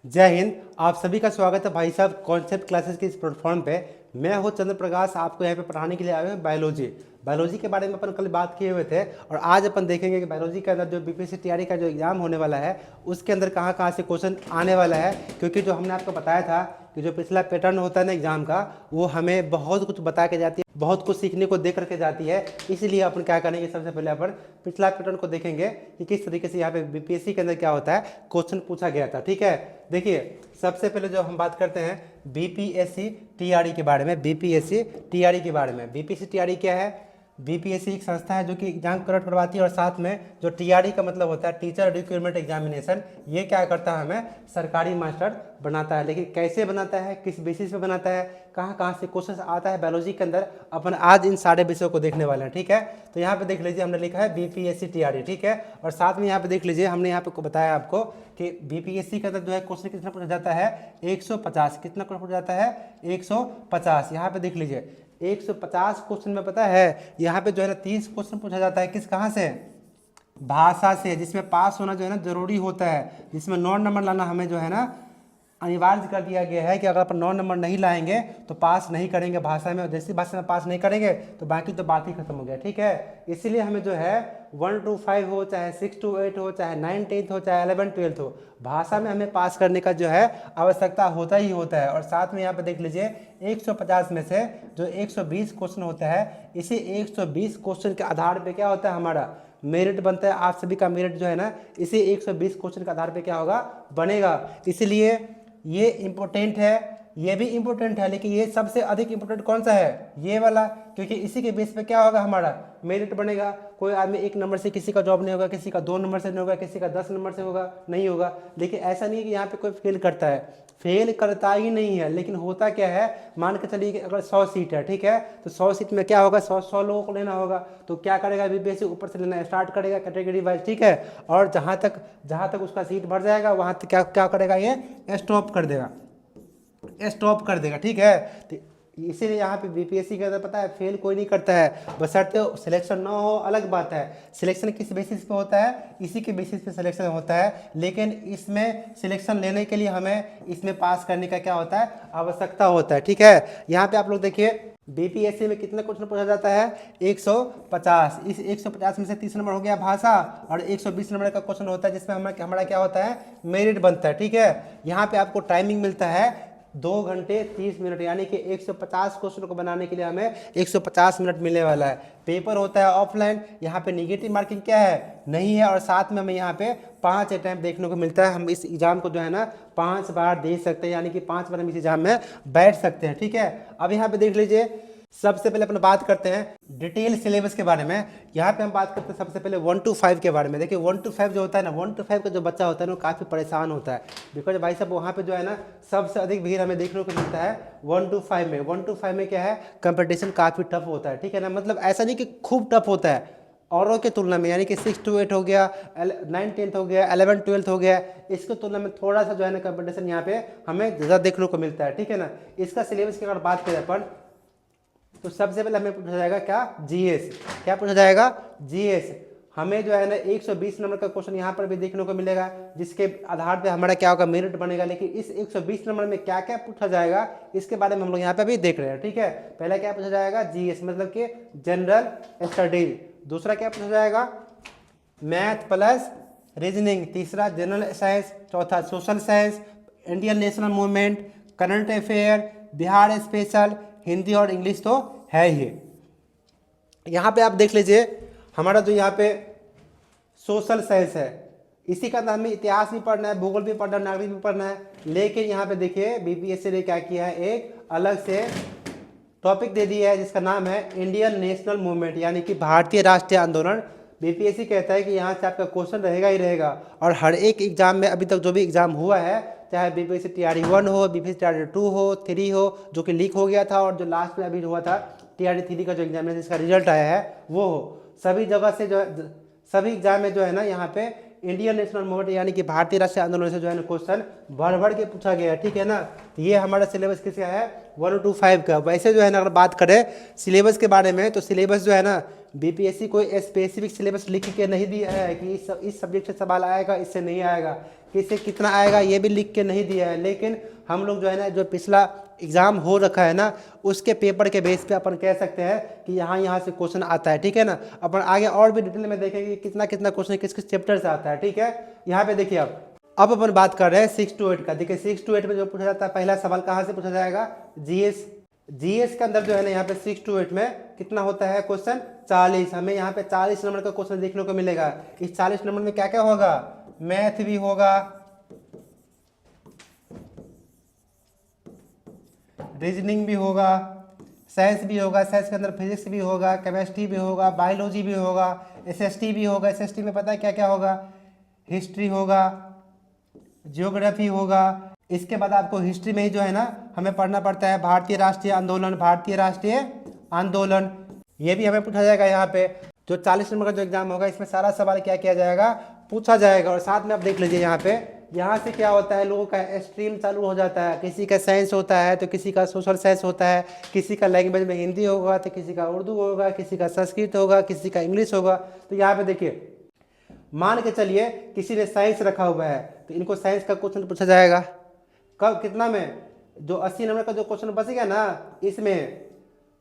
जय हिंद। आप सभी का स्वागत है भाई साहब कॉन्सेप्ट क्लासेस के इस प्लेटफॉर्म पे। मैं हूं चंद्र प्रकाश, आपको यहाँ पे पढ़ाने के लिए आए हैं बायोलॉजी के बारे में अपन कल बात किए हुए थे। और आज अपन देखेंगे कि बायोलॉजी के अंदर जो बीपीएससी टीआरई का जो एग्जाम होने वाला है उसके अंदर कहाँ कहाँ से क्वेश्चन आने वाला है। क्योंकि जो हमने आपको बताया था कि जो पिछला पैटर्न होता है ना एग्जाम का, वो हमें बहुत कुछ बता के जाती है, बहुत कुछ सीखने को दे करके जाती है। इसलिए अपन क्या करेंगे, सबसे पहले अपन पिछला पैटर्न को देखेंगे कि किस तरीके से यहाँ पे बीपीएससी के अंदर क्या होता है, क्वेश्चन पूछा गया था। ठीक है, देखिए सबसे पहले जो हम बात करते हैं बीपीएससी टीआरई के बारे में। बीपीएससी टीआरई के बारे में, बीपीएससी टीआरई क्या है? बीपीएससी एक संस्था है जो कि एग्जाम कंडक्ट करवाती है, और साथ में जो टीआरई का मतलब होता है टीचर रिक्रूटमेंट एग्जामिनेशन, ये क्या करता है, हमें सरकारी मास्टर बनाता है। लेकिन कैसे बनाता है, किस बेसिस पे बनाता है, कहाँ कहाँ से क्वेश्चन आता है बायोलॉजी के अंदर, अपन आज इन सारे विषयों को देखने वाले हैं। ठीक है, तो यहाँ पे देख लीजिए हमने लिखा है बीपीएससी टीआरई। ठीक है, और साथ में यहाँ पे देख लीजिए हमने यहाँ पे बताया आपको कि बीपीएससी के अंदर जो है क्वेश्चन कितना पूछा जाता है, 150। कितना क्वेश्चन पूछा जाता है, 150। यहाँ पे देख लीजिए 150 क्वेश्चन में पता है यहाँ पे जो है ना 30 क्वेश्चन पूछा जाता है। किस कहाँ से? भाषा से, जिसमें पास होना जो है ना जरूरी होता है, जिसमें 9 नंबर लाना हमें जो है ना अनिवार्य कर दिया गया है कि अगर अपन 9 नंबर नहीं लाएंगे तो पास नहीं करेंगे भाषा में, और जैसी भाषा में पास नहीं करेंगे तो बाकी तो बात ही खत्म हो गया। ठीक है, इसीलिए हमें जो है 1 to 5 हो, चाहे 6 to 8 हो, चाहे 9 10th हो, चाहे 11 12th हो, भाषा में हमें पास करने का जो है आवश्यकता होता ही होता है। और साथ में यहाँ पे देख लीजिए 150 में से जो 120 क्वेश्चन होता है, इसी 120 क्वेश्चन के आधार पे क्या होता है, हमारा मेरिट बनता है। आप सभी का मेरिट जो है ना इसी 120 क्वेश्चन के आधार पे क्या होगा, बनेगा। इसलिए ये इम्पोर्टेंट है, ये भी इम्पोर्टेंट है, लेकिन ये सबसे अधिक इम्पोर्टेंट कौन सा है, ये वाला, क्योंकि इसी के बेस पे क्या होगा, हमारा मेरिट बनेगा। कोई आदमी 1 नंबर से किसी का जॉब नहीं होगा, किसी का 2 नंबर से नहीं होगा, किसी का 10 नंबर से होगा, नहीं होगा। लेकिन ऐसा नहीं है कि यहाँ पे कोई फेल करता है, फेल करता ही नहीं है। लेकिन होता क्या है, मान के चलिए कि अगर 100 सीट है, ठीक है, तो 100 सीट में क्या होगा, 100 लोगों को लेना होगा। तो क्या करेगा, बीपीएससी ऊपर से लेना स्टार्ट करेगा कैटेगरी वाइज। ठीक है, और जहाँ तक उसका सीट भर जाएगा वहाँ तक क्या करेगा, ये स्टॉप कर देगा, स्टॉप कर देगा। ठीक है, तो इसीलिए यहाँ पे बीपीएससी के अंदर पता है फेल कोई नहीं करता है, बशर्ते सिलेक्शन ना हो, अलग बात है। सिलेक्शन किस बेसिस पे होता है, इसी के बेसिस पे सिलेक्शन होता है। लेकिन इसमें सिलेक्शन लेने के लिए हमें इसमें पास करने का क्या होता है, आवश्यकता होता है। ठीक है, यहाँ पे आप लोग देखिए बीपीएससी में कितना क्वेश्चन पूछा जाता है, 150। इस 150 में से 30 नंबर हो गया भाषा, और 120 नंबर का क्वेश्चन होता है जिसमें हमारा क्या होता है, मेरिट बनता है। ठीक है, यहाँ पे आपको टाइमिंग मिलता है 2 घंटे 30 मिनट, यानी कि 150 क्वेश्चन को बनाने के लिए हमें 150 मिनट मिलने वाला है। पेपर होता है ऑफलाइन, यहाँ पे निगेटिव मार्किंग क्या है, नहीं है। और साथ में हमें यहाँ पे 5 अटैम्प्ट देखने को मिलता है। हम इस एग्जाम को जो है ना 5 बार दे सकते हैं, यानी कि 5 बार हम इस एग्जाम में बैठ सकते हैं। ठीक है, अब यहाँ पे देख लीजिए, सबसे पहले अपन बात करते हैं डिटेल सिलेबस के बारे में। यहाँ पे हम बात करते हैं सबसे पहले 1 to 5 के बारे में। देखिए 1 to 5 जो होता है ना, 1 to 5 का जो बच्चा होता है ना वो काफ़ी परेशान होता है, बिकॉज भाई साहब वहाँ पे जो है ना सबसे अधिक भीड़ हमें देखने को मिलता है 1 to 5 में। 1 to 5 में क्या है, कंपटीशन काफ़ी टफ होता है। ठीक है ना, मतलब ऐसा नहीं कि खूब टफ होता है औरों के तुलना में, यानी कि 6 to 8 हो गया, 9 10th हो गया, 11 12th हो गया, इसके तुलना में थोड़ा सा जो है ना कंपटीशन यहाँ पे हमें ज़्यादा देखने को मिलता है। ठीक है ना, इसका सिलेबस की अगर बात करें अपन, तो सबसे पहले हमें पूछा जाएगा क्या, जीएस। क्या पूछा जाएगा, जीएस। हमें जो है ना 120 नंबर का क्वेश्चन यहाँ पर भी देखने को मिलेगा, जिसके आधार पे हमारा क्या होगा, मेरिट बनेगा। लेकिन इस 120 नंबर में क्या क्या पूछा जाएगा, इसके बारे में हम लोग यहाँ पे भी देख रहे हैं। ठीक है, पहला क्या पूछा जाएगा, जीएस मतलब कि जनरल स्टडीज। दूसरा क्या पूछा जाएगा, मैथ प्लस रीजनिंग। तीसरा जनरल साइंस। चौथा social science, Indian national movement, current affair, Bihar special, Hindi और इंग्लिश तो है ही। यहाँ पे आप देख लीजिए हमारा जो यहाँ पे सोशल साइंस है, इसी का हमें इतिहास भी पढ़ना है, भूगोल भी पढ़ना है, नागरिक भी पढ़ना है। लेकिन यहाँ पे देखिए बीपीएससी ने क्या किया है, एक अलग से टॉपिक दे दिया है जिसका नाम है इंडियन नेशनल मूवमेंट, यानी कि भारतीय राष्ट्रीय आंदोलन। बीपीएससी कहता है कि यहाँ से आपका क्वेश्चन रहेगा ही रहेगा। और हर एक एग्जाम में अभी तक जो भी एग्जाम हुआ है, चाहे बीपीएससी टीआरई 1 हो, बीपीएससी टीआरई 2 हो, 3 हो, जो कि लीक हो गया था, और जो लास्ट में अभी हुआ था टीआरई 3 का जो एग्जाम है जिसका रिजल्ट आया है वो हो, सभी जगह से जो सभी एग्जाम में जो है ना यहाँ पे इंडियन नेशनल मूवमेंट यानी कि भारतीय राष्ट्रीय आंदोलन से जो है ना क्वेश्चन भर के पूछा गया है, ठीक है ना। तो ये हमारा सिलेबस किसका है 125 का। वैसे जो है ना अगर बात करें सिलेबस के बारे में तो सिलेबस जो है ना बीपीएससी कोई स्पेसिफिक सिलेबस लिख के नहीं दिया है कि इस सब्जेक्ट से सवाल आएगा, इससे नहीं आएगा, किससे कितना आएगा ये भी लिख के नहीं दिया है। लेकिन हम लोग जो है ना जो पिछला एग्जाम हो रखा है ना उसके पेपर के बेस पे अपन कह सकते हैं कि यहाँ से क्वेश्चन आता है, ठीक है ना। अपन आगे और भी डिटेल में देखेंगे कितना क्वेश्चन किस चैप्टर से आता है, ठीक है। यहाँ पे देखिए अब अपन बात कर रहे हैं 6 to 8 का। देखिए 6 to 8 में जो पूछा जाता है पहला सवाल कहाँ से पूछा जाएगा, जीएस के अंदर जो है ना यहाँ पे 6 to 8 में कितना होता है क्वेश्चन 40। हमें यहाँ पे 40 नंबर का क्वेश्चन देखने को मिलेगा। इस 40 नंबर में क्या क्या होगा, मैथ भी होगा, रीजनिंग भी होगा, साइंस भी होगा, साइंस के अंदर फिजिक्स भी होगा, केमिस्ट्री भी होगा, बायोलॉजी भी होगा, एसएसटी भी होगा। एसएसटी में पता है क्या क्या होगा, हिस्ट्री होगा, ज्योग्राफी होगा। इसके बाद आपको हिस्ट्री में ही जो है ना हमें पढ़ना पड़ता है भारतीय राष्ट्रीय आंदोलन, ये भी हमें पूछा जाएगा। यहाँ पे जो 40 नंबर का जो एग्जाम होगा इसमें सारा सवाल क्या किया जाएगा, पूछा जाएगा। और साथ में आप देख लीजिए यहाँ से क्या होता है, लोगों का स्ट्रीम चालू हो जाता है। किसी का साइंस होता है तो किसी का सोशल साइंस होता है, किसी का लैंग्वेज में हिंदी होगा तो किसी का उर्दू होगा, किसी का संस्कृत होगा, किसी का इंग्लिश होगा। तो यहाँ पे देखिए मान के चलिए किसी ने साइंस रखा हुआ है तो इनको साइंस का क्वेश्चन पूछा जाएगा। कब, कितना में, जो 80 नंबर का जो क्वेश्चन बचेगा ना इसमें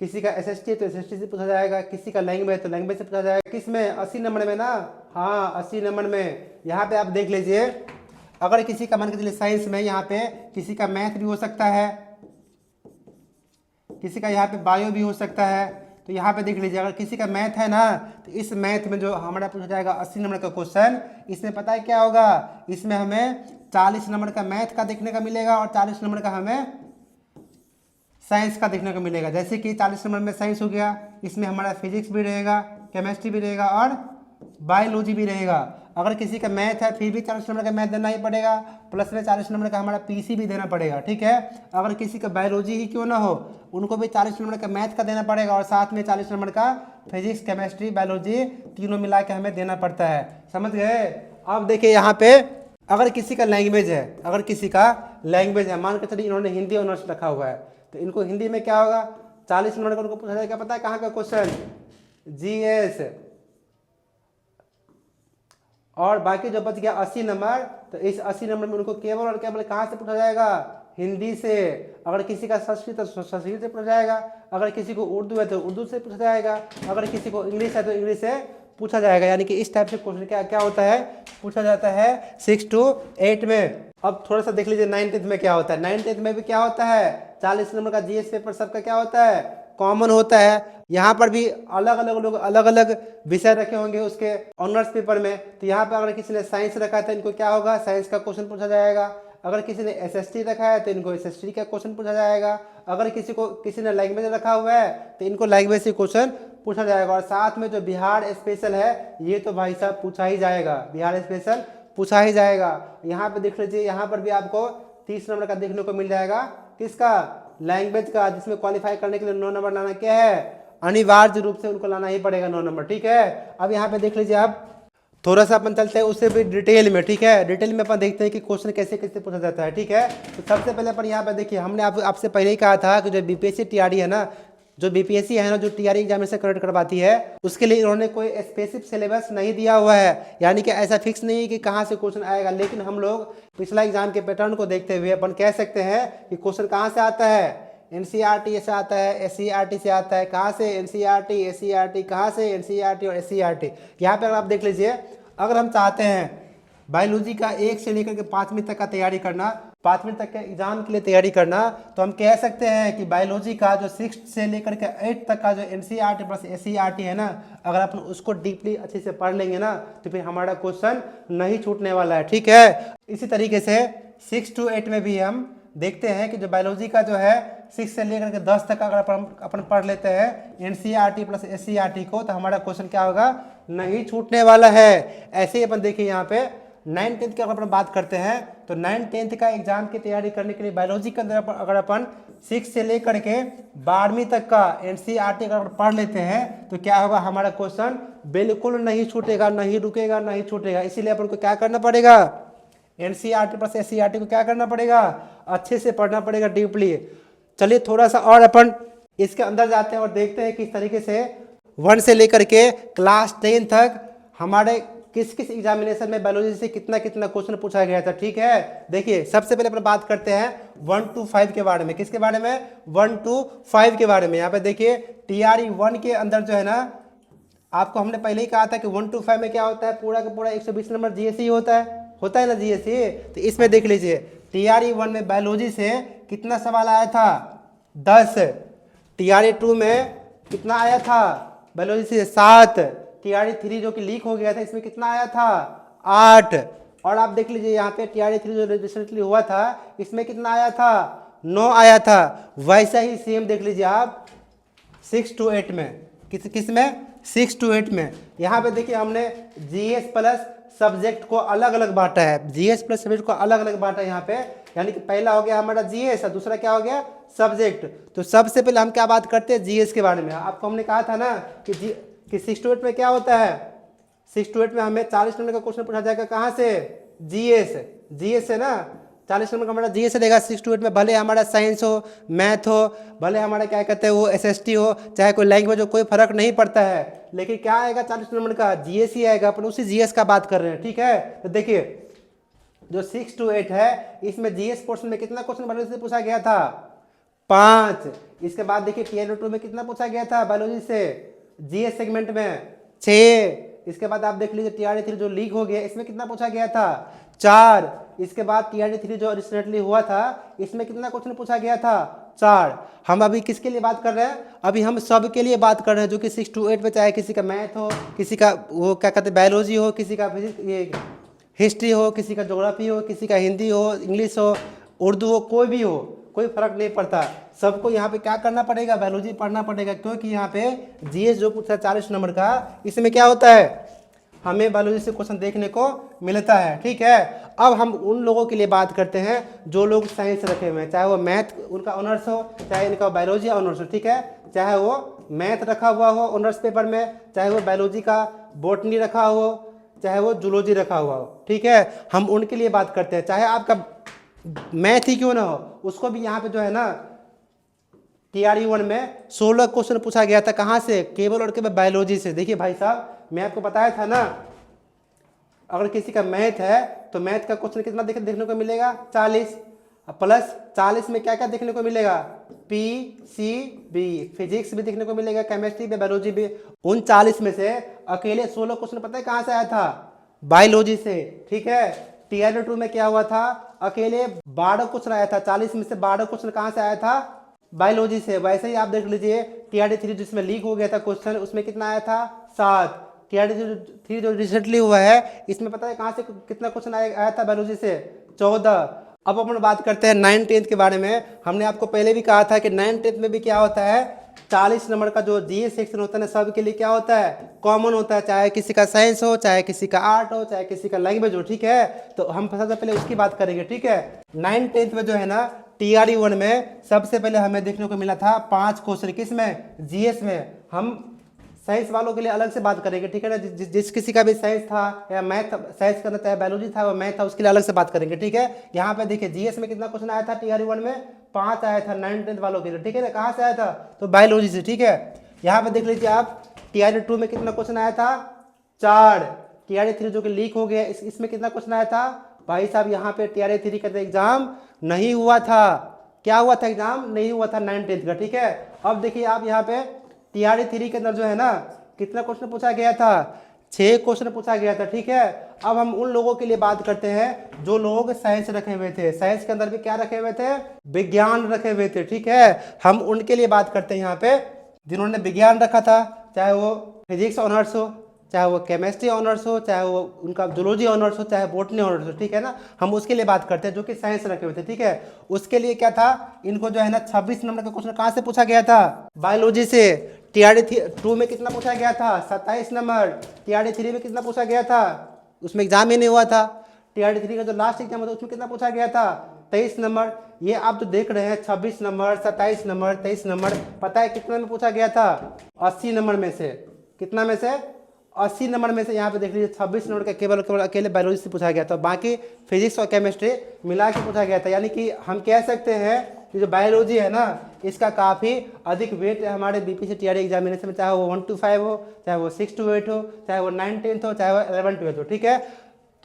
किसी का एसएसटी तो एसएसटी से पूछा जाएगा, किसी का लैंग्वेज तो लैंग्वेज से पूछा जाएगा। किस में 80 नंबर में ना, हाँ 80 नंबर में। यहाँ पे आप देख लीजिए अगर किसी का मान के चलिए साइंस में यहाँ पे किसी का मैथ भी हो सकता है, किसी का यहाँ पे बायो भी हो सकता है। तो यहाँ पे देख लीजिए अगर किसी का मैथ है ना तो इस मैथ में जो हमारा पूछा जाएगा 80 नंबर का क्वेश्चन, इसमें पता है क्या होगा, इसमें हमें 40 नंबर का मैथ का देखने का मिलेगा और 40 नंबर का हमें साइंस का देखने को मिलेगा। जैसे कि 40 नंबर में साइंस हो गया, इसमें हमारा फिजिक्स भी रहेगा, केमिस्ट्री भी रहेगा और बायोलॉजी भी रहेगा। अगर किसी का मैथ है फिर भी 40 नंबर का मैथ देना ही पड़ेगा, प्लस में 40 नंबर का हमारा पीसी भी देना पड़ेगा, ठीक है। अगर किसी का बायोलॉजी ही क्यों ना हो उनको भी 40 नंबर का मैथ का देना पड़ेगा और साथ में 40 नंबर का फिजिक्स केमिस्ट्री बायोलॉजी तीनों मिला के हमें देना पड़ता है, समझ गए। अब देखिए यहाँ पे अगर किसी का लैंग्वेज है, मान के चलिए इन्होंने हिंदी ऑनर्स रखा हुआ है तो इनको हिंदी में क्या होगा 40 नंबर का उनको पूछा जाएगा। पता है कहाँ का क्वेश्चन, जीएस। और बाकी जो बच गया 80 नंबर तो इस 80 नंबर में उनको केवल और केवल कहाँ से पूछा जाएगा, हिंदी से। अगर किसी का संस्कृत है तो संस्कृत से पूछा जाएगा, अगर किसी को उर्दू है तो उर्दू से पूछा जाएगा, अगर किसी को इंग्लिश है तो इंग्लिश से पूछा जाएगा। यानी कि इस टाइप से क्वेश्चन क्या होता है, पूछा जाता है 6 to 8 में। अब थोड़ा सा देख लीजिए 9th में क्या होता है। 9th में भी क्या होता है 40 नंबर का जीएस पेपर सबका क्या होता है, कॉमन होता है। यहाँ पर भी अलग अलग लोग अलग अलग विषय रखे होंगे उसके ऑनर्स पेपर में। तो यहाँ पे अगर किसी ने साइंस रखा है तो इनको क्या होगा, साइंस का क्वेश्चन पूछा जाएगा। अगर किसी ने एसएसटी रखा है तो इनको एसएसटी का क्वेश्चन पूछा जाएगा। अगर किसी ने लैंग्वेज रखा हुआ है तो इनको लैंग्वेज से क्वेश्चन पूछा जाएगा। और साथ में जो बिहार स्पेशल है ये तो भाई साहब पूछा ही जाएगा, बिहार स्पेशल पूछा ही जाएगा। यहाँ पे देख लीजिए यहाँ पर भी आपको 30 नंबर का देखने को मिल जाएगा, किसका, लैंग्वेज का, जिसमें क्वालिफाई करने के लिए 9 नंबर लाना क्या है, अनिवार्य रूप से उनको लाना ही पड़ेगा 9 नंबर, ठीक है। अब यहाँ पे देख लीजिए आप थोड़ा सा अपन चलते हैं उससे भी डिटेल में, ठीक है। डिटेल में अपन देखते हैं कि क्वेश्चन कैसे कैसे पूछा जाता है, ठीक है। तो सबसे पहले अपन यहाँ पे देखिए हमने आपसे पहले ही कहा था कि जो बीपीएससी टीआरडी है ना, जो बीपीएससी है ना जो टीआरडी एग्जामिनेशन कंडक्ट करवाती है उसके लिए इन्होंने कोई स्पेसिफिक सिलेबस नहीं दिया हुआ है। यानी कि ऐसा फिक्स नहीं है कि कहाँ से क्वेश्चन आएगा। लेकिन हम लोग पिछला एग्जाम के पैटर्न को देखते हुए अपन कह सकते हैं कि क्वेश्चन कहाँ से आता है, एनसीईआरटी से आता है, एससीईआरटी से आता है। कहाँ से, एनसीईआरटी, एससीईआरटी, कहाँ से, एनसीईआरटी और एससीईआरटी। यहाँ पे अगर आप देख लीजिए अगर हम चाहते हैं बायोलॉजी का 1 से लेकर के 5वीं तक का तैयारी करना, 5वीं तक के एग्जाम के लिए तैयारी करना, तो हम कह सकते हैं कि बायोलॉजी का जो 6 से लेकर के 8 तक का जो एनसीईआरटी प्लस एससीईआरटी है ना, अगर अपन उसको डीपली अच्छे से पढ़ लेंगे ना तो फिर हमारा क्वेश्चन नहीं छूटने वाला है, ठीक है। इसी तरीके से 6 to 8 में भी हम देखते हैं कि जो बायोलॉजी का जो है 6 से लेकर के 10 तक अगर अपन पढ़ लेते हैं एनसीईआरटी प्लस एससीईआरटी को तो हमारा क्वेश्चन क्या होगा, नहीं छूटने वाला है। ऐसे ही अपन देखिए यहाँ पे 9th-10th की अगर अपन बात करते हैं तो 9th-10th का एग्जाम की तैयारी करने के लिए बायोलॉजी के अंदर अगर अपन 6 से लेकर के 12वीं तक का NCERT अगर पढ़ लेते हैं तो क्या होगा, हमारा क्वेश्चन बिल्कुल नहीं छूटेगा, नहीं रुकेगा, नहीं छूटेगा। इसीलिए अपन को क्या करना पड़ेगा, NCERT प्लस SCERT को क्या करना पड़ेगा, अच्छे से पढ़ना पड़ेगा डीपली। चलिए थोड़ा सा और अपन इसके अंदर जाते हैं और देखते हैं किस तरीके से 1 से लेकर के क्लास 10 तक हमारे किस किस एग्जामिनेशन में बायोलॉजी से कितना कितना क्वेश्चन पूछा गया था। ठीक है, देखिए सबसे पहले अपन बात करते हैं 1 to 5 के बारे में। किसके बारे में, 1 to 5 के बारे में। यहाँ पे देखिए TRE 1 के अंदर जो है ना, आपको हमने पहले ही कहा था कि 1 to 5 में क्या होता है, पूरा का पूरा 120 नंबर GSE होता है ना GSE। तो इसमें देख लीजिए TRE 1 में बायोलॉजी से कितना सवाल आया था, 10। TRE 2 में कितना आया था बायोलॉजी से, 7। TRE 3 जो कि लीक हो गया था, इसमें कितना आया था, 8। और आप देख लीजिए यहाँ पे TRE 3 जो रिसेंटली हुआ था, इसमें कितना आया था, 9 आया था। वैसा ही सेम देख लीजिए आप 6 to 8 में, किस में, 6 to 8 में। यहाँ पे देखिए हमने GS प्लस सब्जेक्ट को अलग अलग बांटा है, GS प्लस सब्जेक्ट को अलग अलग बांटा है यहाँ पे। यानी कि पहला हो गया हमारा GS और दूसरा क्या हो गया, सब्जेक्ट। तो सबसे पहले हम क्या बात करते हैं, GS के बारे में। आपको हमने कहा था ना कि 6 to 8 में क्या होता है, 6 to 8 में हमें 40 नंबर का क्वेश्चन पूछा जाएगा, कहाँ से, GS से ना, 40 नंबर का हमारा GS रहेगा 6 to 8 में। भले हमारा साइंस हो, मैथ हो, भले हमारा क्या कहते हैं वो SST हो, चाहे कोई लैंग्वेज हो, कोई फर्क नहीं पड़ता है। लेकिन क्या आएगा 40 नंबर का, GS ही आएगा। अपन उसी GS का बात कर रहे हैं। ठीक है, तो देखिए जो 6 to 8 है, इसमें GS पोर्शन में कितना क्वेश्चन बायोलॉजी से पूछा गया था, 5। इसके बाद देखिए TRE 2 में कितना पूछा गया था बायोलॉजी से, GS सेगमेंट में 6। इसके बाद आप देख लीजिए TRE 3 जो लीक हो गया, इसमें कितना पूछा गया था, 4। इसके बाद TRE 3 जो रिसेंटली हुआ था, इसमें कितना क्वेश्चन पूछा गया था, 4। हम अभी किसके लिए बात कर रहे हैं, अभी हम सब के लिए बात कर रहे हैं जो कि 6 to 8 में, चाहे किसी का मैथ हो, किसी का वो क्या कहते हैं बायोलॉजी हो, किसी का ये हिस्ट्री हो, किसी का ज्योग्राफी हो, किसी का हिंदी हो, इंग्लिश हो, उर्दू हो, कोई भी हो, कोई फर्क नहीं पड़ता। सबको यहाँ पे क्या करना पड़ेगा, बायोलॉजी पढ़ना पड़ेगा। क्योंकि यहाँ पे GS जो पूछा 40 नंबर का, इसमें क्या होता है, हमें बायोलॉजी से क्वेश्चन देखने को मिलता है। ठीक है, अब हम उन लोगों के लिए बात करते हैं जो लोग साइंस रखे हुए हैं, चाहे वो मैथ उनका ऑनर्स हो, चाहे इनका बायोलॉजी ऑनर्स हो। ठीक है, चाहे वो मैथ रखा हुआ हो ऑनर्स पेपर में, चाहे वो बायोलॉजी का बॉटनी रखा हो, चाहे वो जूलॉजी रखा हुआ हो। ठीक है, हम उनके लिए बात करते हैं। चाहे आपका मैथ ही क्यों ना हो, उसको भी यहाँ पे जो है ना TRE 1 में 16 क्वेश्चन पूछा गया था। कहाँ से, केवल और केवल बायोलॉजी से। देखिए भाई साहब, मैं आपको बताया था ना, अगर किसी का मैथ है तो मैथ का क्वेश्चन कितना देखने को मिलेगा, 40 प्लस 40 में क्या क्या देखने को मिलेगा, PCB, फिजिक्स भी देखने को मिलेगा, केमिस्ट्री भी, बायोलॉजी भी। उन 40 में से अकेले 16 क्वेश्चन पता है कहाँ से आया था, बायोलॉजी से। ठीक है, TRE 2 में क्या हुआ था, अकेले 12 क्वेश्चन आया था, 40 में से 12 क्वेश्चन कहाँ से आया था, बायोलॉजी से। वैसे ही आप देख लीजिए TRE 3 जिसमें लीक हो गया था क्वेश्चन, उसमें कितना आया था, 7। TRE 3 जो रिसेंटली हुआ है, इसमें पता है कहाँ से कितना क्वेश्चन आया था बायोलॉजी से, 14। अब अपन बात करते हैं 9th-10th के बारे में। हमने आपको पहले भी कहा था कि 9th-10th में भी क्या होता है, 40 नंबर का जो GS सेक्शन होता है ना, सबके लिए क्या होता है, कॉमन होता है। चाहे किसी का साइंस हो, चाहे किसी का आर्ट हो, चाहे किसी का लैंग्वेज हो। ठीक है, तो हम सबसे पहले उसकी बात करेंगे। ठीक है, 9th-10th में जो है ना TRE 1 में सबसे पहले हमें देखने को मिला था 5 क्वेश्चन, किसमें, GS में। हम साइंस वालों के लिए अलग से बात करेंगे। ठीक है ना, जिस किसी का भी साइंस था या मैथ, साइंस करना चाहे बायोलॉजी था, वो मैथ था, उसके लिए अलग से बात करेंगे। ठीक है, यहाँ पे देखिए GS में कितना क्वेश्चन आया था TRE 1 में, 5 आया था 9th-10th वालों के लिए। ठीक है ना, कहाँ से आया था, तो बायोलॉजी से। ठीक है, यहाँ पे देख लीजिए आप TRE 2 में कितना क्वेश्चन आया था, 4। TRE 3 जो कि लीक हो गया, इसमें कितना क्वेश्चन आया था, भाई साहब यहाँ पे TRE 3 का एग्जाम नहीं हुआ था। क्या हुआ था, एग्जाम नहीं हुआ था 9th-10th का। ठीक है, अब देखिए आप यहाँ पे TRE 3 के अंदर जो है ना कितना क्वेश्चन पूछा गया था, 6 क्वेश्चन पूछा गया था। ठीक है, अब हम उन लोगों के लिए बात करते हैं जो लोग साइंस रखे हुए थे। साइंस के अंदर भी क्या रखे हुए थे, विज्ञान रखे हुए थे। ठीक है, हम उनके लिए बात करते हैं यहाँ पे, जिन्होंने विज्ञान रखा था, चाहे वो फिजिक्स ऑनर्स हो, चाहे वो केमिस्ट्री ऑनर्स हो, चाहे वो उनका जूलॉजी ऑनर्स हो, चाहे बॉटनी ऑनर्स हो। ठीक है ना, हम उसके लिए बात करते हैं जो कि साइंस रखे हुए थे। ठीक है, उसके लिए क्या था, इनको जो है ना 26 नंबर का क्वेश्चन कहाँ से पूछा गया था, बायोलॉजी से। TRE 2 में कितना पूछा गया था, 27 नंबर। TRE 3 में कितना पूछा गया था, उसमें एग्जाम ही नहीं हुआ था। टीआरडी 3 का जो लास्ट एग्जाम था उसमें कितना पूछा गया था, 23 नंबर। ये आप जो देख रहे हैं 26 नंबर, 27 नंबर, 23 नंबर, पता है कितने में पूछा गया था, 80 नंबर में से। कितना में से, 80 नंबर में से। यहाँ पे देख लीजिए 26 नंबर का केवल अकेले बायोलॉजी से पूछा गया था, बाकी फिजिक्स और केमिस्ट्री मिला के पूछा गया था। यानी कि हम कह सकते हैं कि जो बायोलॉजी है ना, इसका काफ़ी अधिक वेट है हमारे बीपीएससी टीआरडी एग्जामिनेशन में, चाहे वो 1 to 5 हो, चाहे वो 6 to 8 हो, चाहे वो 9 10th हो, चाहे वो 11 12 हो। ठीक है,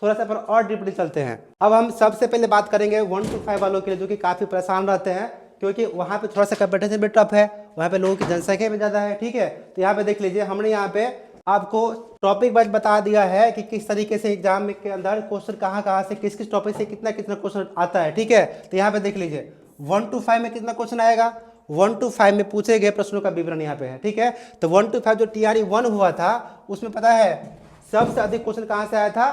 थोड़ा सा पर और डीपली चलते हैं। अब हम सबसे पहले बात करेंगे 1 to 5 वालों के लिए, जो कि काफ़ी परेशान रहते हैं, क्योंकि वहाँ पे थोड़ा सा कंपटीशन भी टफ है, वहाँ पे लोगों की जनसंख्या भी ज़्यादा है। ठीक है, तो यहाँ पे देख लीजिए हमने यहाँ पे आपको टॉपिक वाइज बता दिया है कि किस तरीके से एग्जाम के अंदर क्वेश्चन कहाँ से किस टॉपिक से कितना कितना क्वेश्चन आता है। ठीक है, तो यहाँ पे देख लीजिए 1 to 5 में कितना क्वेश्चन आएगा, 1 to 5 में पूछे गए प्रश्नों का विवरण यहाँ पे है। ठीक है, तो 1 to 5 जो टीआरडी 1 हुआ था उसमें पता है सबसे अधिक क्वेश्चन कहाँ से आया था,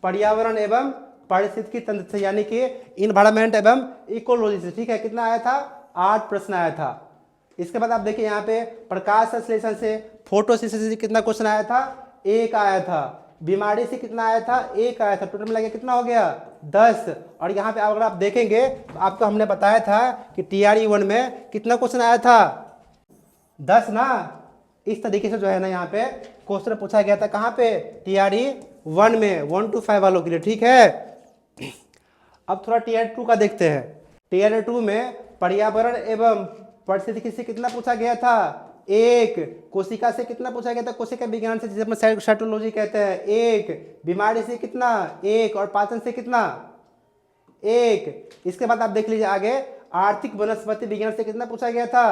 पर्यावरण एवं पारिस्थितिकी तंत्र से, यानी कि इन्वायरमेंट एवं इकोलॉजी से। ठीक है, कितना आया था, 8 प्रश्न आया था। इसके बाद आप देखिए यहाँ पे प्रकाश संश्लेषण से, फोटोसिंथेसिस से कितना क्वेश्चन आया था, 1 आया था। बीमारी से कितना आया था, 1 आया था। टोटल मिला के कितना हो गया, 10। और यहाँ पे अगर आप देखेंगे तो आपको हमने बताया था कि टीआरडी 1 में कितना क्वेश्चन आया था, 10 ना। इस तरीके से जो है ना यहाँ पे क्वेश्चन पूछा गया था, कहाँ पे, टीआरडी 1 में 1 to 5 वालों के लिए। ठीक है, अब थोड़ा टीआरडी 2 का देखते हैं। टीआरडी 2 में पर्यावरण एवं पारिस्थितिकी से कितना पूछा गया था, 1। कोशिका से कितना पूछा गया था, कोशिका विज्ञान से जिसे हम साइटोलॉजी कहते हैं, 1। बीमारी से कितना, 1। और पाचन से कितना, 1। इसके बाद आप देख लीजिए आगे, आर्थिक वनस्पति विज्ञान से कितना पूछा गया था,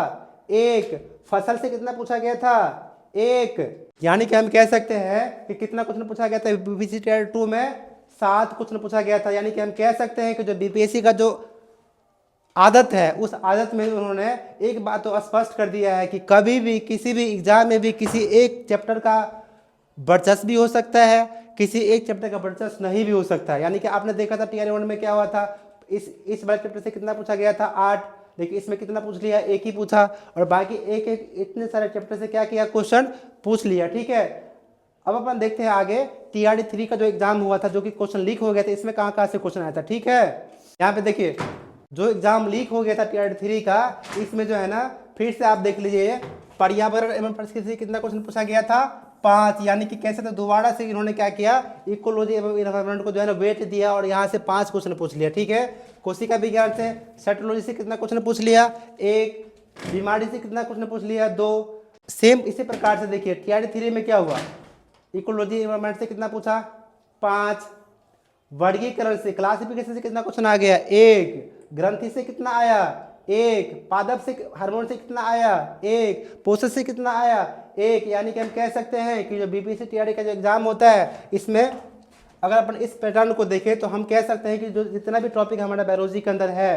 1। फसल से कितना पूछा गया था, 1। यानी कि हम कह सकते हैं कि कितना क्वेश्चन पूछा गया था बीपीएससी टीआरडी 2 में, 7 क्वेश्चन पूछा गया था। यानी कि हम कह सकते हैं कि जो बीपीएससी का जो आदत है, उस आदत में उन्होंने एक बात तो स्पष्ट कर दिया है कि कभी भी किसी भी एग्जाम में भी किसी एक चैप्टर का वर्चस्व भी हो सकता है, किसी एक चैप्टर का वर्चस्व नहीं भी हो सकता है। यानी कि आपने देखा था टीआरडी 1 में क्या हुआ था, इस वाले चैप्टर से कितना पूछा गया था, 8। लेकिन इसमें कितना पूछ लिया, 1 ही पूछा, और बाकी एक एक इतने सारे चैप्टर से क्या किया, क्वेश्चन पूछ लिया। ठीक है, अब अपन देखते हैं आगे टीआरडी 3 का जो एग्जाम हुआ था, जो कि क्वेश्चन लीक हो गया था, इसमें कहाँ से क्वेश्चन आया था। ठीक है, यहाँ पे देखिए जो एग्जाम लीक हो गया था टीआरडी 3 का, इसमें जो है ना फिर से आप देख लीजिए पर्यावरण एवं पारिस्थितिकी से कितना क्वेश्चन पूछा गया था, 5। यानी कि कैसे, तो दोबारा से इन्होंने क्या किया, इकोलॉजी एवं इन्वायरमेंट को जो है ना वेट दिया और यहाँ से 5 क्वेश्चन पूछ लिया। ठीक है, कोशिका विज्ञान से, साइटोलॉजी से कितना क्वेश्चन पूछ लिया, 1। बीमारी से कितना क्वेश्चन पूछ लिया, 2। सेम इसी प्रकार से देखिए टीआरडी 3 में क्या हुआ, इकोलॉजी इन्वायरमेंट से कितना पूछा, 5। वर्गीकरण से, क्लासिफिकेशन से कितना क्वेश्चन आ गया, 1। ग्रंथि से कितना आया, 1। पादप से, हार्मोन से कितना आया, 1। पोषक से कितना आया, 1। यानी कि हम कह सकते हैं कि जो बीपीएससी टीआरडी का जो एग्जाम होता है, इसमें अगर अपन इस पैटर्न को देखें तो हम कह सकते हैं कि जो जितना भी टॉपिक हमारा बायोलॉजी के अंदर है,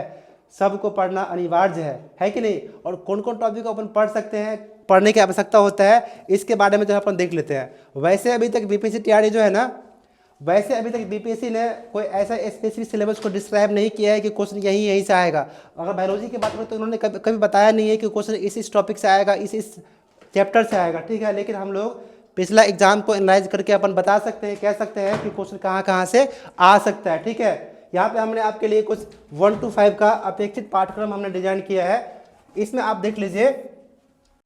सबको पढ़ना अनिवार्य है कि नहीं। और कौन कौन टॉपिक को अपन पढ़ सकते हैं, पढ़ने की आवश्यकता होता है, इसके बारे में जो अपन देख लेते हैं। वैसे अभी तक बीपीएससी टीआरडी जो है ना, वैसे अभी तक बीपीएससी ने कोई ऐसा स्पेसिफिक सिलेबस को डिस्क्राइब नहीं किया है कि क्वेश्चन यहीं से आएगा। अगर बायोलॉजी की बात करें तो उन्होंने कभी बताया नहीं है कि क्वेश्चन इस टॉपिक से आएगा, इस चैप्टर से आएगा। ठीक है, लेकिन हम लोग पिछला एग्जाम को एनालाइज करके अपन बता सकते हैं, कह सकते हैं कि क्वेश्चन कहाँ से आ सकता है। ठीक है, यहाँ पे हमने आपके लिए कुछ 1 to 5 का अपेक्षित पाठ्यक्रम हमने डिजाइन किया है। इसमें आप देख लीजिए,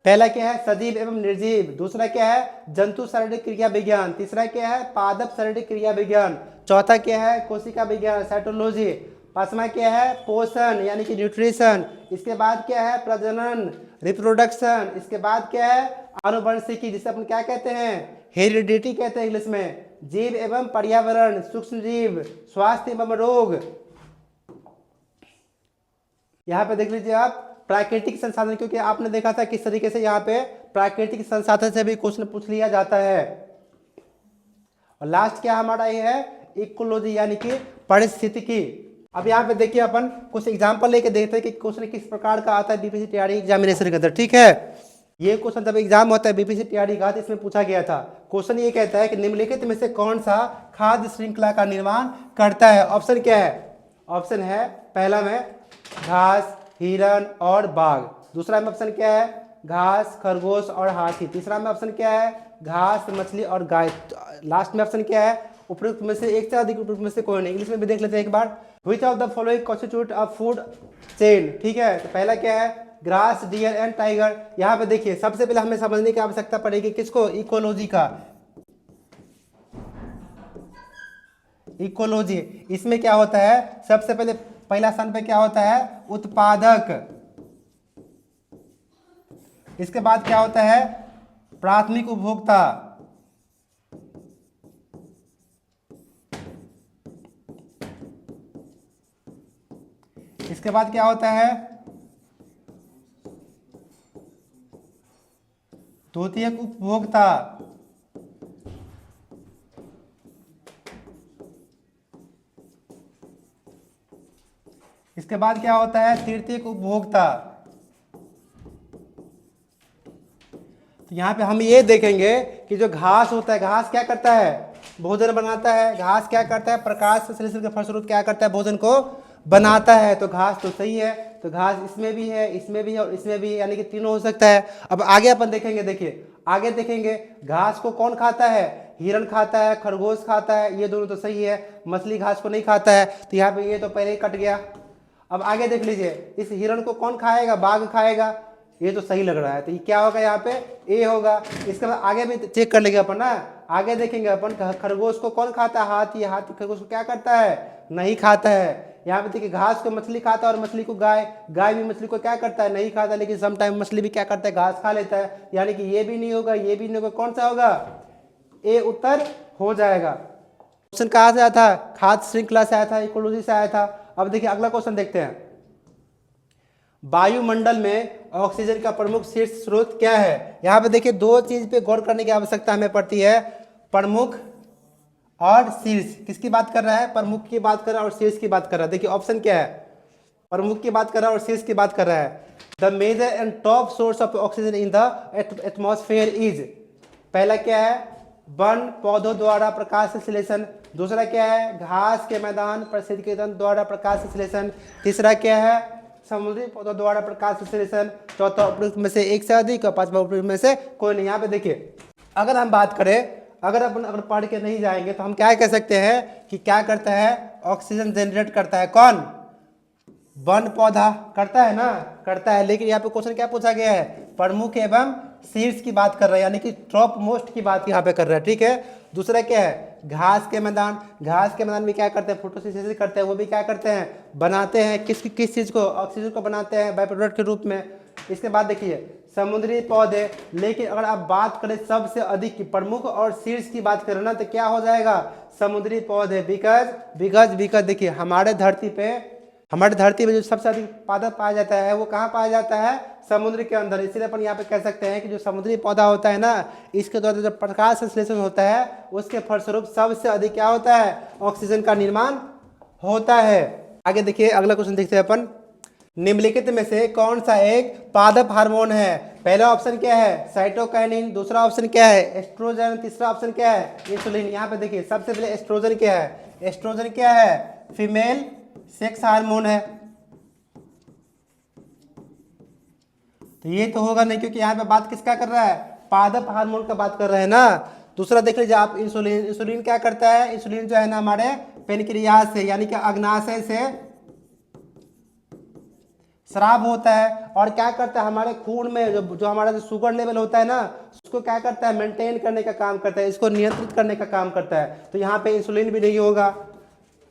पहला क्या है, सजीव एवं निर्जीव। दूसरा क्या है, जंतु शारीरिक क्रिया विज्ञान। तीसरा क्या है, पादप शारीरिक क्रिया विज्ञान। चौथा क्या है, कोशिका विज्ञान, साइटोलॉजी। पांचवा क्या है, पोषण यानी कि न्यूट्रिशन। इसके बाद क्या है, प्रजनन, रिप्रोडक्शन। इसके बाद क्या है, आनुवंशिकी, जिसे अपन क्या कहते हैं, हेरिडिटी कहते हैं इंग्लिश में। जीव एवं पर्यावरण, सूक्ष्म जीव, स्वास्थ्य एवं रोग। यहाँ पे देख लीजिए आप प्राकृतिक संसाधन, क्योंकि आपने देखा था किस तरीके से यहाँ पे प्राकृतिक संसाधन से भी क्वेश्चन पूछ लिया जाता है। और लास्ट क्या हमारा ये है, इकोलॉजी यानी कि पारिस्थितिकी। अब यहाँ पे देखिए अपन कुछ एग्जांपल लेके देखते हैं कि क्वेश्चन किस प्रकार का आता है बीपीएससी टीआरडी एग्जामिनेशन के अंदर। ठीक है, ये क्वेश्चन जब एग्जाम होता है बीपीएससी टीआरडी का, तो इसमें पूछा गया था। क्वेश्चन ये कहता है कि निम्नलिखित में से कौन सा खाद्य श्रृंखला का निर्माण करता है। ऑप्शन क्या है, ऑप्शन है पहला में घास, हिरण और बाघ। दूसरा में ऑप्शन क्या है, घास, खरगोश और हाथी। तीसरा में ऑप्शन क्या है, घास, मछली और गाय। लास्ट में ऑप्शन क्या है, उपयुक्त में से एक से अधिक उपयुक्त में से कोई नहीं। इंग्लिश में भी देख लेते हैं एक बार। Which of the following constitute a food chain, ठीक है। तो पहला क्या है, ग्रास, डियर एंड टाइगर। यहाँ पे देखिए सबसे पहले हमें समझने की आवश्यकता पड़ेगी किसको, इकोलॉजी का। इकोलॉजी, इसमें क्या होता है, सबसे पहले पहला स्थान पे क्या होता है, उत्पादक। इसके बाद क्या होता है, प्राथमिक उपभोक्ता। इसके बाद क्या होता है, द्वितीयक उपभोक्ता। इसके बाद क्या होता है, तृतीयक उपभोक्ता। तो यहाँ पे हम ये देखेंगे कि जो घास होता है, घास क्या करता है, भोजन बनाता है। घास क्या करता है, प्रकाश संश्लेषण के फलस्वरूप क्या करता है, भोजन को बनाता है। तो घास तो सही है, तो घास इसमें भी है, इसमें भी है और इसमें भी है, यानी कि तीनों हो सकता है। अब आगे अपन देखेंगे, देखिए आगे देखेंगे घास को कौन खाता है, हिरण खाता है, खरगोश खाता है, ये दोनों तो सही है। मछली घास को नहीं खाता है, तो यहाँ पे ये तो पहले ही कट गया। अब आगे देख लीजिए, इस हिरण को कौन खाएगा, बाघ खाएगा, ये तो सही लग रहा है। तो ये क्या होगा, यहाँ पे ए होगा। इसके बाद आगे भी चेक कर लेंगे अपन ना, आगे देखेंगे अपन, खरगोश को कौन खाता है, हाथी। हाथी खरगोश को क्या करता है, नहीं खाता है। यहाँ पे देखिए घास को मछली खाता है और मछली को गाय, गाय भी मछली को क्या करता है, नहीं खाता, लेकिन सम टाइम मछली भी क्या करता है, घास खा लेता है। यानी कि ये भी नहीं होगा, ये भी नहीं होगा, कौन सा होगा, ए उत्तर हो जाएगा। क्वेश्चन कहाँ से आया था, खाद्य श्रृंखला से आया था, इकोलॉजी से आया था। अब देखिए अगला क्वेश्चन देखते हैं, वायुमंडल में ऑक्सीजन का प्रमुख शीर्ष स्रोत क्या है। यहाँ पे देखिए दो चीज पे गौर करने की आवश्यकता हमें पड़ती है, प्रमुख और शीर्ष। किसकी बात कर रहा है, प्रमुख की बात कर रहा है और शीर्ष की बात कर रहा है। देखिए ऑप्शन क्या है, प्रमुख की बात कर रहा है और शीर्ष की बात कर रहा है। The major and top source of oxygen in the atmosphere is, पहला क्या है, वन पौधों द्वारा प्रकाश संश्लेषण। दूसरा क्या है, घास के मैदान परिस्थितिकीकरण द्वारा प्रकाश संश्लेषण। तीसरा क्या है, समुद्री पौधों द्वारा प्रकाश संश्लेषण। चौथा उपयुक्त में से एक से अधिक और पांचवा उपयुक्त में से कोई नहीं। यहाँ पे देखिए अगर हम बात करें, अगर पढ़ के नहीं जाएंगे तो हम क्या कह सकते हैं कि क्या करता है, ऑक्सीजन जनरेट करता है कौन, वन पौधा करता है ना, करता है। लेकिन यहाँ पे क्वेश्चन क्या पूछा गया है, प्रमुख एवं शीर्ष की बात कर रहा है, यानी कि टॉप मोस्ट की बात यहाँ पे कर रहा है, ठीक है। दूसरा क्या है, घास के मैदान। घास के मैदान में क्या करते हैं, फोटोसिंथेसिस करते हैं, वो भी क्या करते हैं, बनाते हैं किस चीज़ को, ऑक्सीजन को बनाते हैं बाय प्रोडक्ट के रूप में। इसके बाद देखिए समुद्री पौधे। लेकिन अगर आप बात करें सबसे अधिक की, प्रमुख और शीर्ष की बात करें ना, तो क्या हो जाएगा, समुद्री पौधे। बिकॉज देखिए हमारे धरती में जो सबसे अधिक पादप पाया जाता है वो कहाँ पाया जाता है, समुद्र के अंदर। इसलिए अपन यहाँ पे कह सकते हैं कि जो समुद्री पौधा होता है ना, इसके द्वारा जो प्रकाश संश्लेषण होता है उसके फलस्वरूप सबसे अधिक क्या होता है, ऑक्सीजन का निर्माण होता है। आगे देखिए अगला क्वेश्चन देखते हैं अपन, निम्नलिखित में से कौन सा एक पादप हार्मोन है। पहला ऑप्शन क्या है, साइटोकाइनिन। दूसरा ऑप्शन क्या है, एस्ट्रोजन। तीसरा ऑप्शन क्या है, इंसुलिन। यहाँ पे देखिए सबसे पहले एस्ट्रोजन क्या है, एस्ट्रोजन क्या है, फीमेल सेक्स हार्मोन है। तो ये तो होगा नहीं, क्योंकि यहाँ पे बात किसका कर रहा है, पादप हार्मोन का बात कर रहे हैं ना। दूसरा देख लीजिए आप, इंसुलिन। इंसुलिन क्या करता है, इंसुलिन जो है ना हमारे पेनक्रियाज से यानी कि अग्नाशय से स्राव होता है और क्या करता है, हमारे खून में जो हमारा जो शुगर लेवल होता है ना, उसको क्या करता है, मेंटेन करने का काम करता है, इसको नियंत्रित करने का काम करता है। तो यहाँ पे इंसुलिन भी नहीं होगा,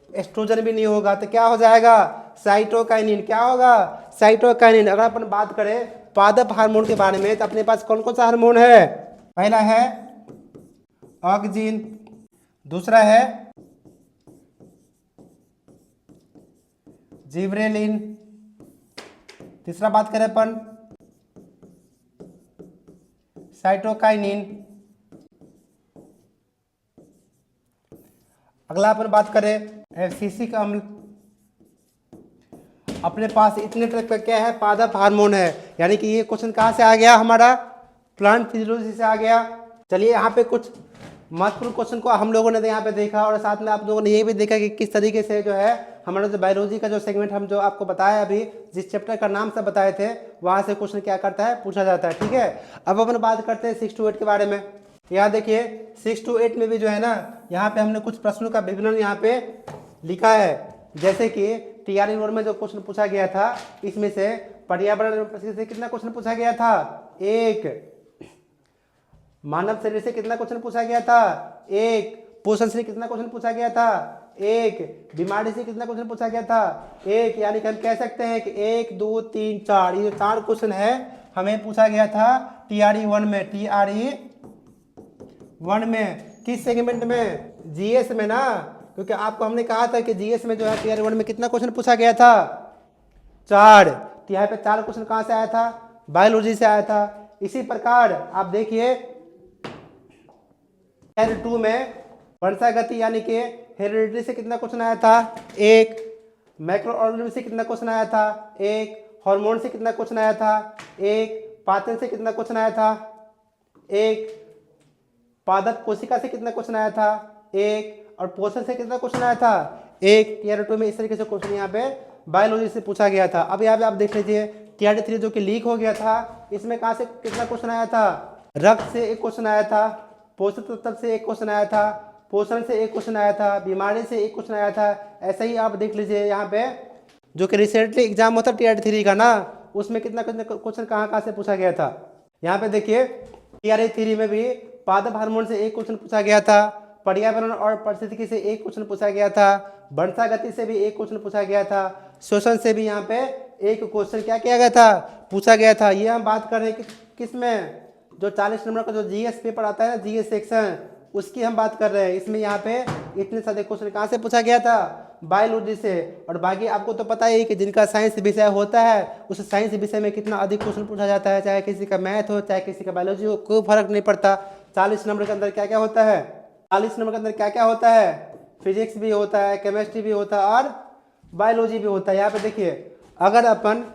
एस्ट्रोजन भी नहीं होगा, तो क्या हो जाएगा, साइटोकाइनिन। क्या होगा, साइटोकाइनिन। अगर अपन बात करें पादप हार्मोन के बारे में, तो अपने पास कौन कौन सा हार्मोन है, पहला है ऑक्सिन, दूसरा है जिब्रेलिन, तीसरा बात करें अपन साइटोकाइनिन। अगला अपन बात करें एब्सिसिक अम्ल। अपने पास इतने तरह का क्या है, पादप हार्मोन है। यानी कि ये क्वेश्चन कहाँ से आ गया, हमारा प्लांट फिजियोलॉजी से आ गया। चलिए यहाँ पे कुछ महत्वपूर्ण क्वेश्चन को हम लोगों ने यहाँ पे देखा और साथ में आप लोगों ने ये भी देखा कि किस तरीके से जो है हमारा जो बायोलॉजी का जो सेगमेंट हम जो आपको बताया अभी, जिस चैप्टर का नाम सब बताए थे, वहाँ से क्वेश्चन क्या करता है, पूछा जाता है, ठीक है। अब अपन बात करते हैं 6 to 8 के बारे में। यहाँ देखिए 6 to 8 में भी जो है ना, यहाँ पे हमने कुछ प्रश्नों का विवरण यहाँ पे लिखा है। जैसे कि टीआरई रोड में जो क्वेश्चन पूछा गया था, इसमें से पर्यावरण एवं परिस्थिति से कितना क्वेश्चन पूछा गया था? 1। मानव शरीर से कितना क्वेश्चन पूछा गया था? 1। पोषण से कितना क्वेश्चन पूछा गया था? 1। बीमारी से कितना क्वेश्चन पूछा गया था? 1। यानी कि हम कह सकते हैं कि 1 2 3 4, ये 4 क्वेश्चन है हमें पूछा गया था टीआरई 1 में। टीआरई 1 में किस सेगमेंट में? जीएस में ना, क्योंकि आपको हमने कहा था कि जीएस में जो है टीआरई 1 में कितना क्वेश्चन पूछा गया था? 4। तो यहाँ पे 4 क्वेश्चन कहाँ से आया था? बायोलॉजी से आया था। इसी प्रकार आप देखिए टीआरई 2 में वंशागति यानी कि हेरिडिटी से कितना क्वेश्चन आया था? 1। माइक्रो ऑर्गेनिज्म से कितना क्वेश्चन आया था? 1। हार्मोन से कितना क्वेश्चन आया था? 1। पाचन से कितना क्वेश्चन आया था? 1। पादप कोशिका से कितना क्वेश्चन आया था? 1। और पोषण से कितना क्वेश्चन आया था? 1। टीआरई 2 में इस तरीके से क्वेश्चन यहाँ पे बायोलॉजी से पूछा गया था। अब यहाँ पे आप देख लीजिए टीआरई 3 जो कि लीक हो गया था, इसमें कहाँ से कितना क्वेश्चन आया था? रक्त से 1 क्वेश्चन आया था, पोषक तत्व से 1 क्वेश्चन आया था, पोषण से 1 क्वेश्चन आया था, बीमारी से 1 क्वेश्चन आया था। ऐसे ही आप देख लीजिए यहाँ पे जो कि रिसेंटली एग्जाम होता टीआरई 3 का ना, उसमें कितना क्वेश्चन कहाँ से पूछा गया था। यहाँ पे देखिए टीआरई 3 में भी पादप हार्मोन से 1 क्वेश्चन पूछा गया था, पर्यावरण और पारिस्थितिकी से 1 क्वेश्चन पूछा गया था, वंशागति से भी 1 क्वेश्चन पूछा गया था, शोषण से भी यहाँ पे 1 क्वेश्चन क्या किया गया था? पूछा गया था। ये हम बात कर रहे हैं किस में? जो 40 नंबर का जो जीएस पेपर आता है ना, जीएस सेक्शन, उसकी हम बात कर रहे हैं। इसमें यहाँ पे इतने सारे क्वेश्चन कहाँ से पूछा गया था? बायोलॉजी से। और बाकी आपको तो पता ही कि जिनका साइंस विषय होता है उस साइंस विषय में कितना अधिक क्वेश्चन पूछा जाता है, चाहे किसी का मैथ हो चाहे किसी का बायोलॉजी हो, कोई फर्क नहीं पड़ता। 40 नंबर के अंदर क्या क्या होता है? 40 नंबर के अंदर क्या क्या होता है? फिजिक्स भी होता है, केमिस्ट्री भी होता है और बायोलॉजी भी होता है। यहाँ पे देखिए अगर अपन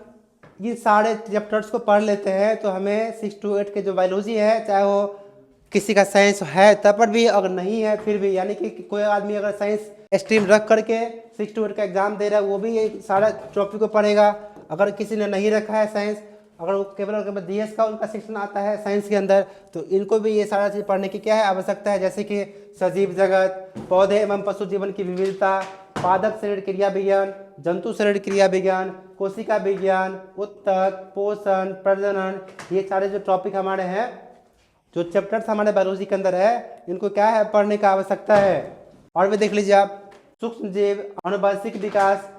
ये सारे चैप्टर्स को पढ़ लेते हैं तो हमें 6 to 8 के जो बायोलॉजी है, चाहे वो किसी का साइंस है तब पर भी, अगर नहीं है फिर भी, यानी कि कोई आदमी अगर साइंस स्ट्रीम रख करके 6 to 8 का एग्जाम दे रहा है वो भी ये सारा टॉपिक को पढ़ेगा। अगर किसी ने नहीं रखा है साइंस, अगर वो केवल जीएस का उनका सेक्शन आता है साइंस के अंदर, तो इनको भी ये सारा चीज़ पढ़ने की क्या है आवश्यकता है। जैसे कि सजीव जगत, पौधे एवं पशु जीवन की विविधता, पादप शरीर क्रिया विज्ञान, जंतु शरीर क्रिया विज्ञान, कोशिका विज्ञान, उत्तक, पोषण, प्रजनन, ये सारे जो टॉपिक हमारे हैं, जो चैप्टर्स हमारे बायोलॉजी के अंदर है, इनको क्या है पढ़ने का आवश्यकता है। और भी देख लीजिए आप, सूक्ष्म जीव, आनुवंशिक विकास,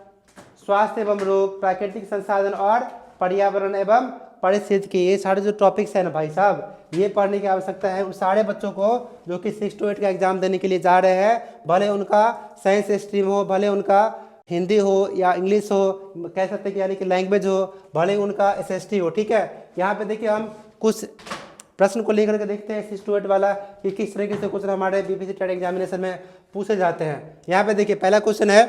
स्वास्थ्य एवं रोग, प्राकृतिक संसाधन और पर्यावरण एवं पारिस्थितिकी, ये सारे जो टॉपिक्स हैं ना भाई साहब, ये पढ़ने की आवश्यकता है उन सारे बच्चों को जो कि 6 to 8 का एग्जाम देने के लिए जा रहे हैं। भले उनका साइंस स्ट्रीम हो, भले उनका हिंदी हो या इंग्लिश हो, कह सकते हैं कि यानी कि लैंग्वेज हो, भले उनका एसएसटी हो। ठीक है, यहाँ पे देखिए हम कुछ प्रश्न को लेकर के देखते हैं 6 to 8 वाला कि किस तरीके से क्वेश्चन हमारे बीपीएससी टेट एग्जामिनेशन में पूछे जाते हैं। यहाँ पे देखिए पहला क्वेश्चन है,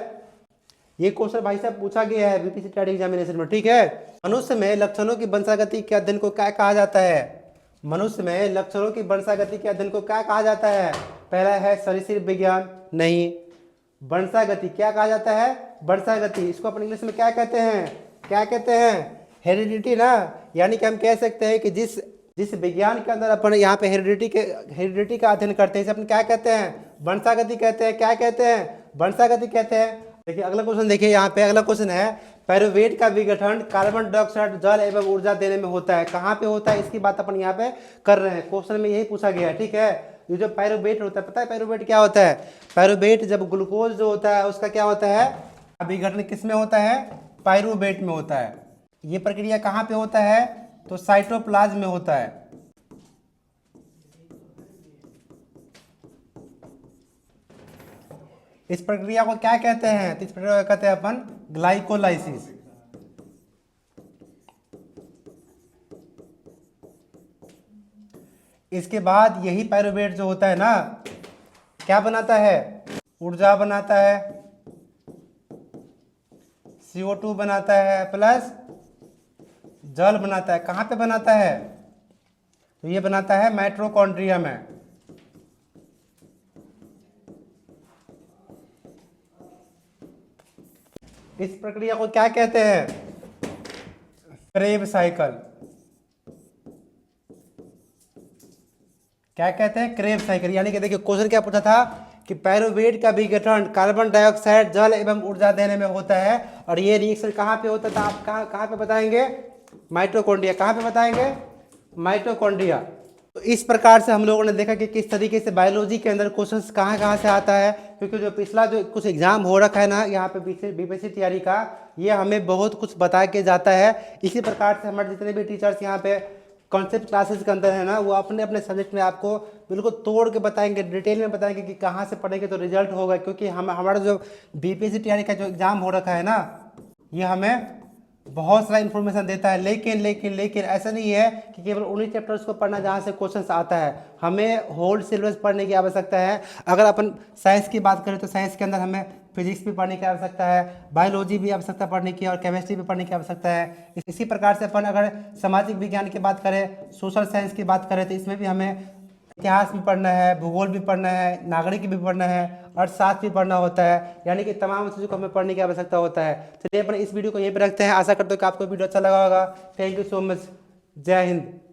ये क्वेश्चन भाई साहब पूछा गया है बीपीएससी टेट एग्जामिनेशन में। ठीक है, मनुष्य में लक्षणों की वंशागति के अध्ययन को क्या कहा जाता है? मनुष्य में लक्षणों की वंशागति के अध्ययन को क्या कहा जाता है? पहला है सरीसृप विज्ञान, नहीं। वंशागति क्या कहा जाता है? वंशागति, इसको अपन इंग्लिश में क्या कहते हैं? क्या कहते हैं? हेरिडिटी ना। यानी कि हम कह सकते हैं कि जिस विज्ञान के अंदर अपन यहाँ पे हेरिडिटी का अध्ययन करते हैं, इसे अपन क्या कहते हैं? वंशागति कहते हैं। क्या कहते हैं? वंशागति कहते हैं। देखिए अगला क्वेश्चन, देखिए यहाँ पे अगला क्वेश्चन है, पायरुवेट का विघटन कार्बन डाइऑक्साइड, जल एवं ऊर्जा देने में होता है। कहाँ पे होता है इसकी बात अपन यहाँ पे कर रहे हैं, क्वेश्चन में यही पूछा गया है। ठीक है, ये जो पायरुवेट होता है, पता है पायरुवेट क्या होता है? पायरुवेट जब ग्लूकोज जो होता है उसका क्या होता है विघटन, किस में होता है? पायरुवेट में होता है। ये प्रक्रिया कहाँ पे होता है? तो साइटोप्लाज्म में होता है। इस प्रक्रिया को क्या कहते हैं? तो इस प्रक्रिया को कहते हैं अपन ग्लाइकोलाइसिस। इसके बाद यही पायरुवेट जो होता है ना, क्या बनाता है? ऊर्जा बनाता है, CO2 बनाता है, प्लस जल बनाता है। कहाँ पे बनाता है? तो ये बनाता है माइटोकॉन्ड्रिया में। इस प्रक्रिया को क्या कहते हैं? Krebs cycle. क्या कहते हैं, क्रेब साइकिल। यानी कि देखिए क्वेश्चन क्या पूछा था कि पायरुवेट का विघटन कार्बन डाइऑक्साइड, जल एवं ऊर्जा देने में होता है, और ये रिएक्शन कहाँ पे होता था, आप कहाँ पे बताएंगे, माइटोकॉन्ड्रिया। कहाँ पे बताएंगे, माइटोकॉन्ड्रिया। तो इस प्रकार से हम लोगों ने देखा कि किस तरीके से बायोलॉजी के अंदर क्वेश्चंस कहाँ से आता है, क्योंकि जो पिछला जो कुछ एग्जाम हो रखा है ना यहाँ पे बीपीएससी तैयारी का, ये हमें बहुत कुछ बता के जाता है। इसी प्रकार से हमारे जितने भी टीचर्स यहाँ पे कॉन्सेप्ट क्लासेस के अंदर है ना, वो अपने अपने सब्जेक्ट में आपको बिल्कुल तोड़ के बताएंगे, डिटेल में बताएंगे कि कहाँ से पढ़ेंगे तो रिजल्ट होगा। क्योंकि हमारा जो बीपीएससी तैयारी का जो एग्जाम हो रखा है ना, ये हमें बहुत सारा इन्फॉर्मेशन देता है। लेकिन ऐसा नहीं है कि केवल उन्हीं चैप्टर्स को पढ़ना जहाँ से क्वेश्चंस आता है, हमें होल सिलेबस पढ़ने की आवश्यकता है। अगर अपन साइंस की बात करें तो साइंस के अंदर हमें फिजिक्स भी पढ़ने की आवश्यकता है, बायोलॉजी भी आवश्यकता पढ़ने की, और केमिस्ट्री भी पढ़ने की आवश्यकता है। इसी प्रकार से अपन अगर सामाजिक विज्ञान की बात करें, सोशल साइंस की बात करें, तो इसमें भी हमें इतिहास भी पढ़ना है, भूगोल भी पढ़ना है, नागरिक भी पढ़ना है, अर्थशास्त्र भी पढ़ना होता है। यानी कि तमाम चीज़ों को हमें पढ़ने की आवश्यकता होता है। चलिए अपन इस वीडियो को यहीं पे रखते हैं। आशा करते हो कि आपको वीडियो अच्छा लगा होगा। Thank you so much. जय हिंद।